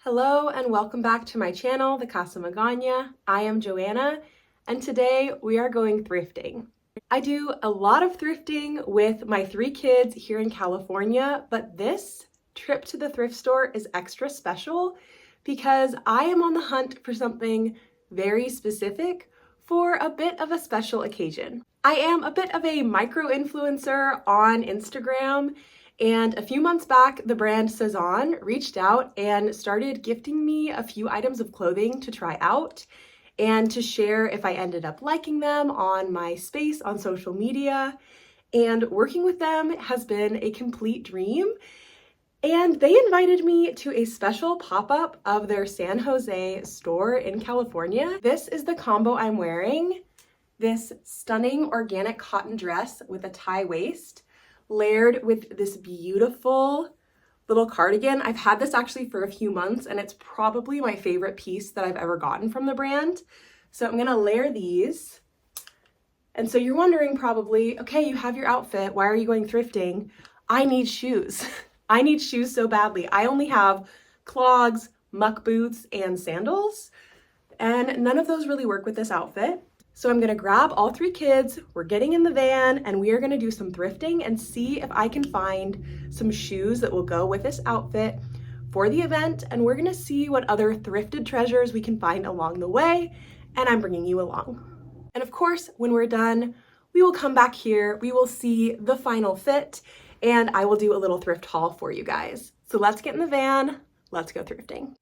Hello and welcome back to my channel, The Casa Magana. I am Joanna and today we are going thrifting. I do a lot of thrifting with my 3 kids here in California, but this trip to the thrift store is extra special because I am on the hunt for something very specific for a bit of a special occasion. I am a bit of a micro-influencer on Instagram, and a few months back, the brand Sezane reached out and started gifting me a few items of clothing to try out and to share if I ended up liking them on my space on social media. And working with them has been a complete dream. And they invited me to a special pop-up of their San Jose store in California. This is the combo I'm wearing. This stunning organic cotton dress with a tie waist, layered with this beautiful little cardigan. I've had this actually for a few months and it's probably my favorite piece that I've ever gotten from the brand. So I'm gonna layer these. And so you're wondering probably, okay, you have your outfit, why are you going thrifting? I need shoes. I need shoes so badly. I only have clogs, muck boots, and sandals, and none of those really work with this outfit. So I'm gonna grab all 3 kids, we're getting in the van, and we are gonna do some thrifting and see if I can find some shoes that will go with this outfit for the event, and we're gonna see what other thrifted treasures we can find along the way, and I'm bringing you along. And of course, when we're done, we will come back here, we will see the final fit, and I will do a little thrift haul for you guys. So let's get in the van, let's go thrifting.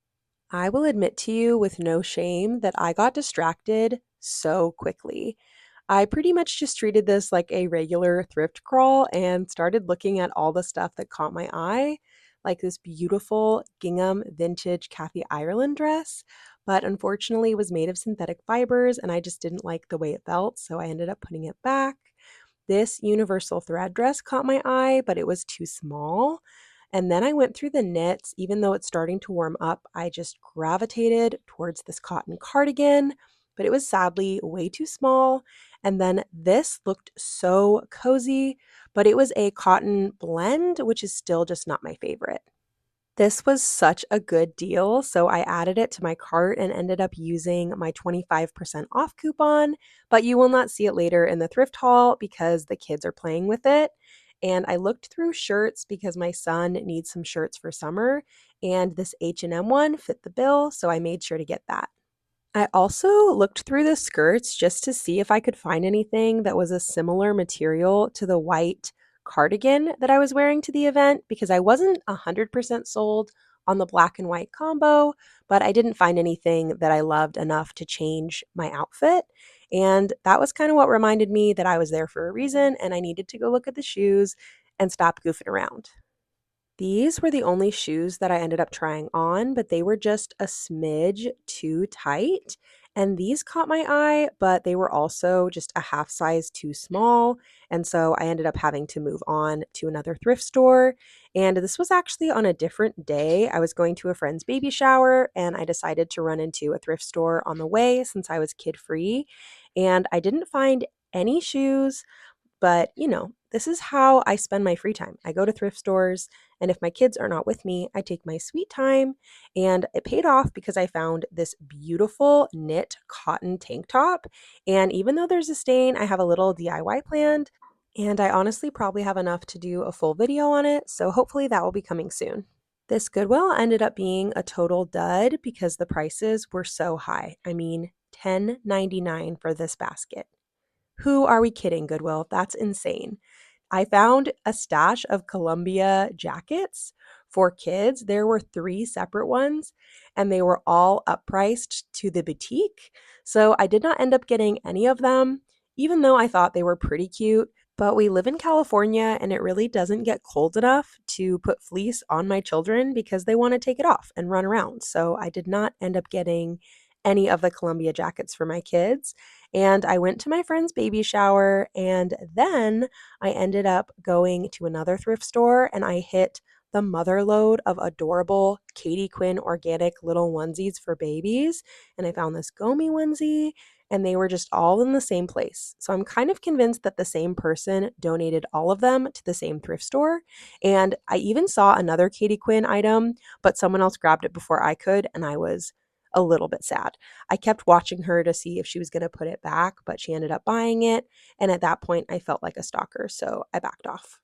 I will admit to you with no shame that I got distracted so quickly. I pretty much just treated this like a regular thrift crawl and started looking at all the stuff that caught my eye, like this beautiful gingham vintage Kathy Ireland dress, but unfortunately it was made of synthetic fibers and I just didn't like the way it felt, so I ended up putting it back. This universal thread dress caught my eye, but it was too small. And then I went through the knits. Even though it's starting to warm up, I just gravitated towards this cotton cardigan, but it was sadly way too small. And then this looked so cozy, but it was a cotton blend, which is still just not my favorite. This was such a good deal, so I added it to my cart and ended up using my 25% off coupon, but you will not see it later in the thrift haul because the kids are playing with it. And I looked through shirts because my son needs some shirts for summer, and this H&M one fit the bill, so I made sure to get that. I also looked through the skirts just to see if I could find anything that was a similar material to the white cardigan that I was wearing to the event because I wasn't 100% sold on the black and white combo, but I didn't find anything that I loved enough to change my outfit. And that was kind of what reminded me that I was there for a reason and I needed to go look at the shoes and stop goofing around. These were the only shoes that I ended up trying on, but they were just a smidge too tight. And these caught my eye, but they were also just a half size too small. And so I ended up having to move on to another thrift store. And this was actually on a different day. I was going to a friend's baby shower and I decided to run into a thrift store on the way since I was kid free. And I didn't find any shoes, but, this is how I spend my free time. I go to thrift stores, and if my kids are not with me, I take my sweet time. And it paid off because I found this beautiful knit cotton tank top. And even though there's a stain, I have a little DIY planned. And I honestly probably have enough to do a full video on it. So hopefully that will be coming soon. This Goodwill ended up being a total dud because the prices were so high. I mean, $10.99 for this basket. Who are we kidding, Goodwill? That's insane. I found a stash of Columbia jackets for kids. There were 3 separate ones, and they were all uppriced to the boutique. So I did not end up getting any of them, even though I thought they were pretty cute. But we live in California, and it really doesn't get cold enough to put fleece on my children because they want to take it off and run around. So I did not end up getting any of the Columbia jackets for my kids. And I went to my friend's baby shower, and then I ended up going to another thrift store and I hit the mother load of adorable Katie Quinn organic little onesies for babies. And I found this Gomi onesie, and they were just all in the same place. So I'm kind of convinced that the same person donated all of them to the same thrift store. And I even saw another Katie Quinn item, but someone else grabbed it before I could, and I was a little bit sad. I kept watching her to see if she was going to put it back, but she ended up buying it. And at that point, I felt like a stalker, so I backed off.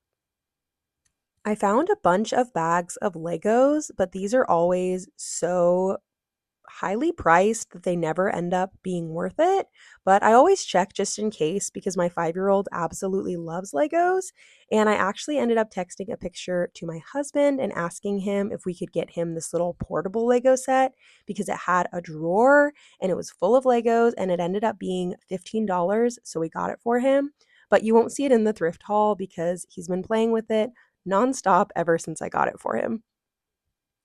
I found a bunch of bags of Legos, but these are always so highly priced that they never end up being worth it. But I always check just in case because my 5-year-old absolutely loves Legos. And I actually ended up texting a picture to my husband and asking him if we could get him this little portable Lego set because it had a drawer and it was full of Legos and it ended up being $15. So we got it for him. But you won't see it in the thrift haul because he's been playing with it nonstop ever since I got it for him.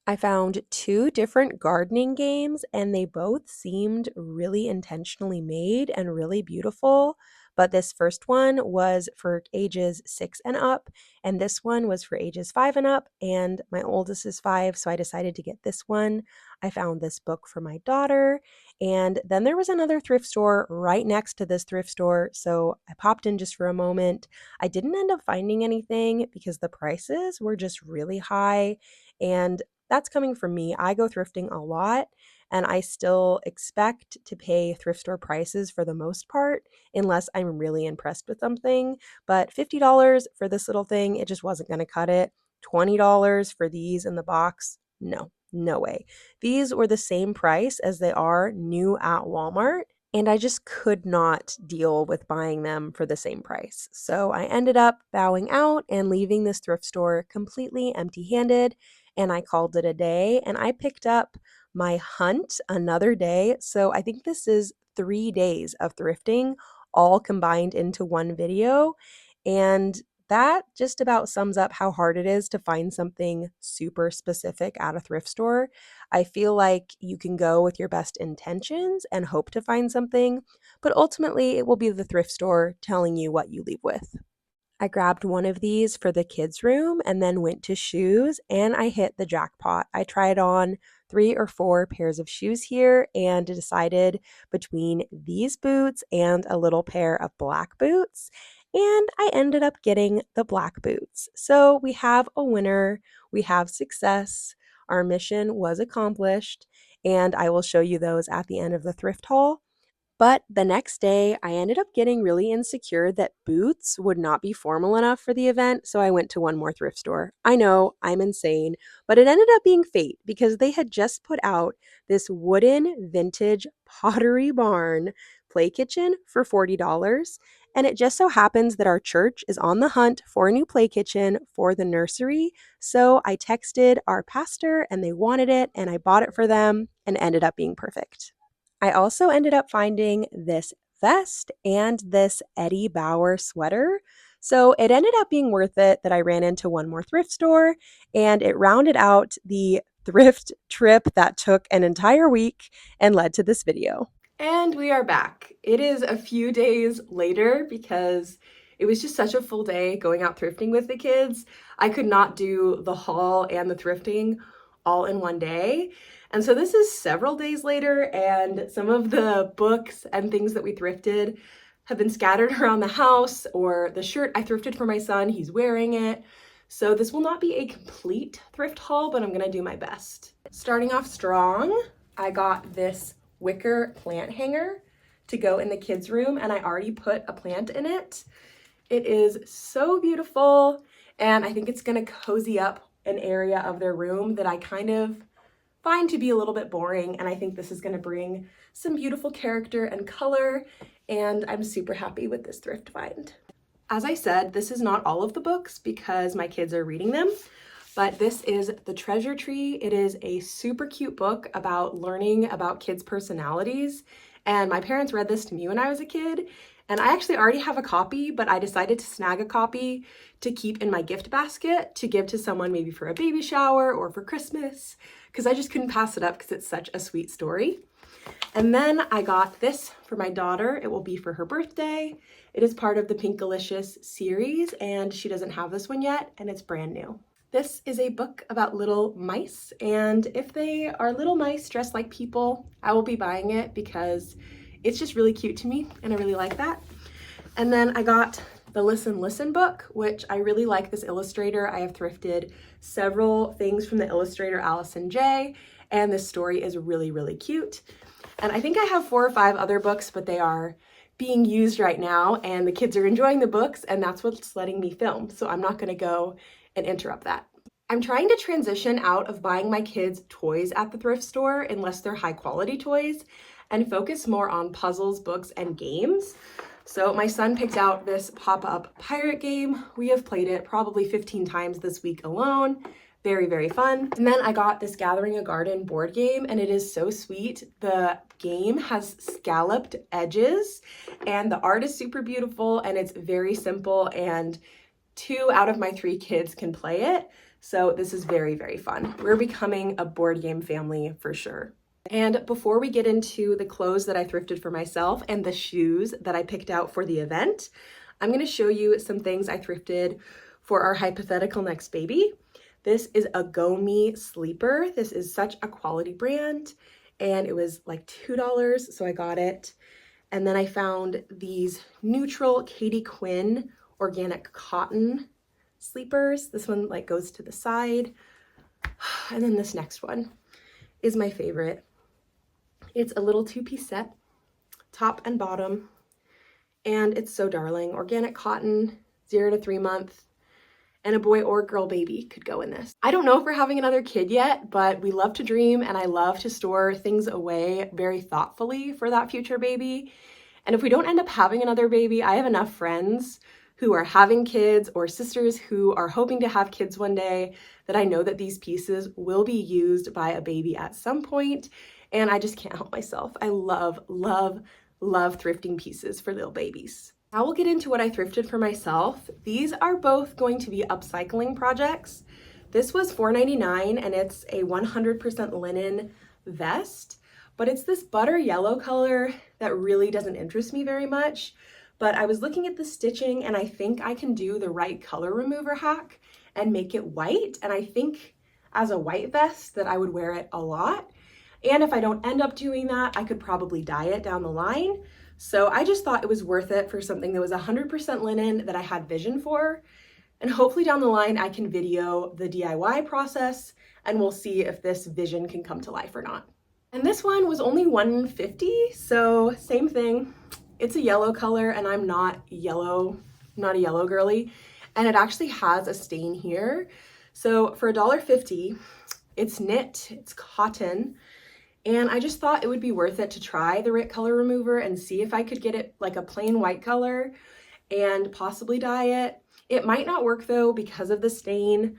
I found 2 different gardening games, and they both seemed really intentionally made and really beautiful. But this first one was for ages 6 and up, and this one was for ages 5 and up. And my oldest is 5, so I decided to get this one. I found this book for my daughter, and then there was another thrift store right next to this thrift store. So I popped in just for a moment. I didn't end up finding anything because the prices were just really high. And that's coming from me. I go thrifting a lot and I still expect to pay thrift store prices for the most part, unless I'm really impressed with something. But $50 for this little thing, it just wasn't going to cut it. $20 for these in the box, no, no way. These were the same price as they are new at Walmart. And I just could not deal with buying them for the same price. So I ended up bowing out and leaving this thrift store completely empty handed. And I called it a day and I picked up my hunt another day. So I think this is 3 days of thrifting all combined into one video. And that just about sums up how hard it is to find something super specific at a thrift store. I feel like you can go with your best intentions and hope to find something, but ultimately it will be the thrift store telling you what you leave with. I grabbed one of these for the kids' room and then went to shoes and I hit the jackpot. I tried on 3 or 4 pairs of shoes here and decided between these boots and a little pair of black boots. And I ended up getting the black boots. So we have a winner, we have success. Our mission was accomplished, and I will show you those at the end of the thrift haul. But the next day, I ended up getting really insecure that boots would not be formal enough for the event, so I went to one more thrift store. I know, I'm insane, but it ended up being fate because they had just put out this wooden vintage Pottery Barn play kitchen for $40. And it just so happens that our church is on the hunt for a new play kitchen for the nursery. So I texted our pastor and they wanted it, and I bought it for them and ended up being perfect. I also ended up finding this vest and this Eddie Bauer sweater. So it ended up being worth it that I ran into one more thrift store and it rounded out the thrift trip that took an entire week and led to this video. And we are back. It is a few days later because it was just such a full day going out thrifting with the kids. I could not do the haul and the thrifting all in one day. And so this is several days later, and some of the books and things that we thrifted have been scattered around the house, or the shirt I thrifted for my son, he's wearing it. So this will not be a complete thrift haul, but I'm gonna do my best. Starting off strong, I got this wicker plant hanger to go in the kids' room, and I already put a plant in it. It is so beautiful, and I think it's gonna cozy up an area of their room that I kind of find to be a little bit boring, and I think this is gonna bring some beautiful character and color, and I'm super happy with this thrift find. As I said, this is not all of the books because my kids are reading them, but this is The Treasure Tree. It is a super cute book about learning about kids' personalities, and my parents read this to me when I was a kid, and I actually already have a copy, but I decided to snag a copy to keep in my gift basket to give to someone maybe for a baby shower or for Christmas, because I just couldn't pass it up because it's such a sweet story. And then I got this for my daughter. It will be for her birthday. It is part of the Pinkalicious series, and she doesn't have this one yet, and it's brand new. This is a book about little mice, and if they are little mice dressed like people, I will be buying it because it's just really cute to me and I really like that. And then I got the Listen Listen book, which I really like this illustrator. I have thrifted several things from the illustrator Allison J, and this story is really, really cute. And I think I have 4 or 5 other books, but they are being used right now and the kids are enjoying the books, and that's what's letting me film. So I'm not gonna go and interrupt that. I'm trying to transition out of buying my kids toys at the thrift store unless they're high quality toys and focus more on puzzles, books, and games. So my son picked out this pop-up pirate game. We have played it probably 15 times this week alone. Very, very fun. And then I got this Gathering a Garden board game, and it is so sweet. The game has scalloped edges and the art is super beautiful and it's very simple, and 2 out of my 3 kids can play it. So this is very, very fun. We're becoming a board game family for sure. And before we get into the clothes that I thrifted for myself and the shoes that I picked out for the event, I'm gonna show you some things I thrifted for our hypothetical next baby. This is a Go Me sleeper. This is such a quality brand, and it was like $2, so I got it. And then I found these neutral Katie Quinn organic cotton sleepers. This one like goes to the side. And then this next one is my favorite. It's a little 2-piece set, top and bottom, and it's so darling. Organic cotton, 0 to 3 month, and a boy or girl baby could go in this. I don't know if we're having another kid yet, but we love to dream and I love to store things away very thoughtfully for that future baby. And if we don't end up having another baby, I have enough friends who are having kids or sisters who are hoping to have kids one day that I know that these pieces will be used by a baby at some point, and I just can't help myself. I love, love, love thrifting pieces for little babies. Now we'll get into what I thrifted for myself. These are both going to be upcycling projects. This was $4.99 and it's a 100% linen vest, but it's this butter yellow color that really doesn't interest me very much. But I was looking at the stitching and I think I can do the right color remover hack and make it white. And I think as a white vest that I would wear it a lot. And if I don't end up doing that, I could probably dye it down the line. So I just thought it was worth it for something that was 100% linen that I had vision for. And hopefully down the line, I can video the DIY process and we'll see if this vision can come to life or not. And this one was only $1.50, so same thing. It's a yellow color and I'm not yellow, not a yellow girly. And it actually has a stain here. So for $1.50, it's knit, it's cotton. And I just thought it would be worth it to try the right color remover and see if I could get it like a plain white color and possibly dye it. It might not work though because of the stain,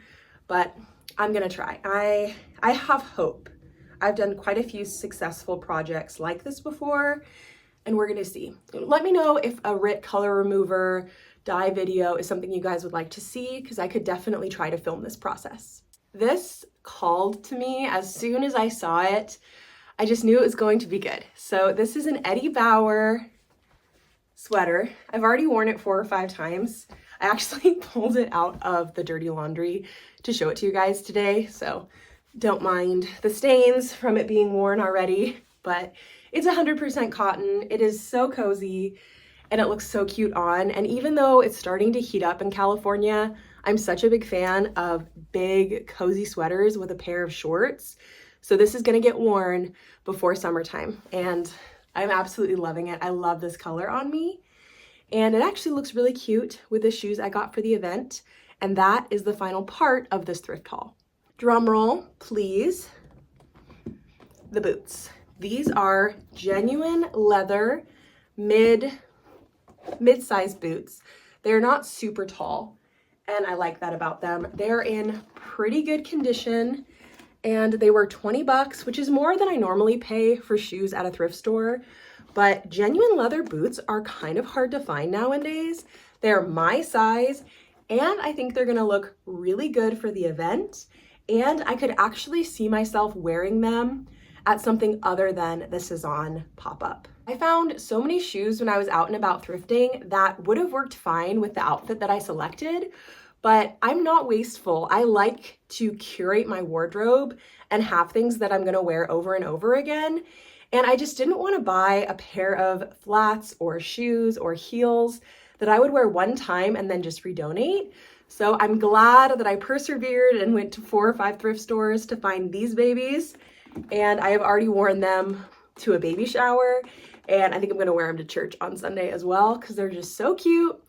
but I'm gonna try. I have hope. I've done quite a few successful projects like this before, and we're gonna see. Let me know if a RIT color remover dye video is something you guys would like to see, because I could definitely try to film this process. This called to me as soon as I saw it. I just knew it was going to be good. So this is an Eddie Bauer sweater. I've already worn it 4 or 5 times. I actually pulled it out of the dirty laundry to show it to you guys today, so don't mind the stains from it being worn already, but it's 100% cotton. It is so cozy and it looks so cute on. And even though it's starting to heat up in California, I'm such a big fan of big cozy sweaters with a pair of shorts. So this is gonna get worn before summertime and I'm absolutely loving it. I love this color on me. And it actually looks really cute with the shoes I got for the event. And that is the final part of this thrift haul. Drum roll, please. The boots. These are genuine leather mid-size boots. They're not super tall, and I like that about them. They're in pretty good condition, and they were 20 bucks, which is more than I normally pay for shoes at a thrift store. But genuine leather boots are kind of hard to find nowadays. They're my size, and I think they're gonna look really good for the event. And I could actually see myself wearing them at something other than the Sezane pop-up. I found so many shoes when I was out and about thrifting that would have worked fine with the outfit that I selected, but I'm not wasteful. I like to curate my wardrobe and have things that I'm gonna wear over and over again. And I just didn't want to buy a pair of flats or shoes or heels that I would wear one time and then just redonate. So I'm glad that I persevered and went to 4 or 5 thrift stores to find these babies. And I have already worn them to a baby shower. And I think I'm gonna wear them to church on Sunday as well because they're just so cute.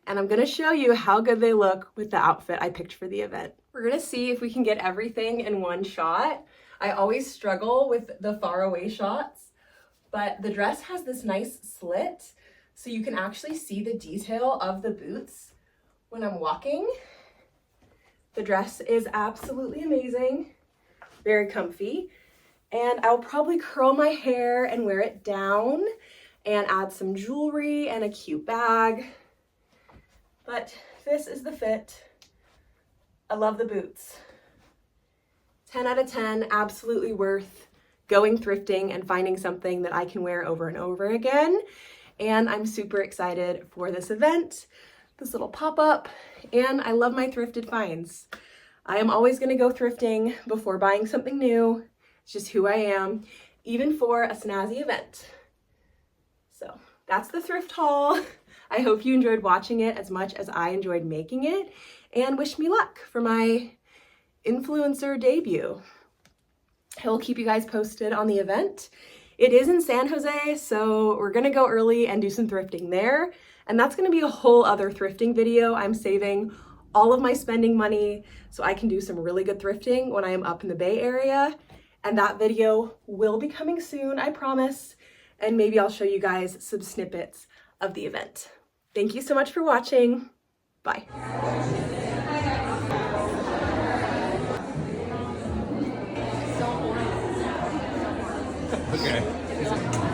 And I'm gonna show you how good they look with the outfit I picked for the event. We're gonna see if we can get everything in one shot. I always struggle with the far away shots, but the dress has this nice slit, so you can actually see the detail of the boots when I'm walking. The dress is absolutely amazing, very comfy. And I'll probably curl my hair and wear it down and add some jewelry and a cute bag. But this is the fit. I love the boots. 10 out of 10, absolutely worth going thrifting and finding something that I can wear over and over again. And I'm super excited for this event, this little pop-up, and I love my thrifted finds. I am always gonna go thrifting before buying something new. It's just who I am, even for a snazzy event. So that's the thrift haul. I hope you enjoyed watching it as much as I enjoyed making it, and wish me luck for my influencer debut. I will keep you guys posted on the event. It is in San Jose, so we're gonna go early and do some thrifting there. And that's gonna be a whole other thrifting video. I'm saving all of my spending money so I can do some really good thrifting when I am up in the Bay Area. And that video will be coming soon, I promise. And maybe I'll show you guys some snippets of the event. Thank you so much for watching. Bye. Okay.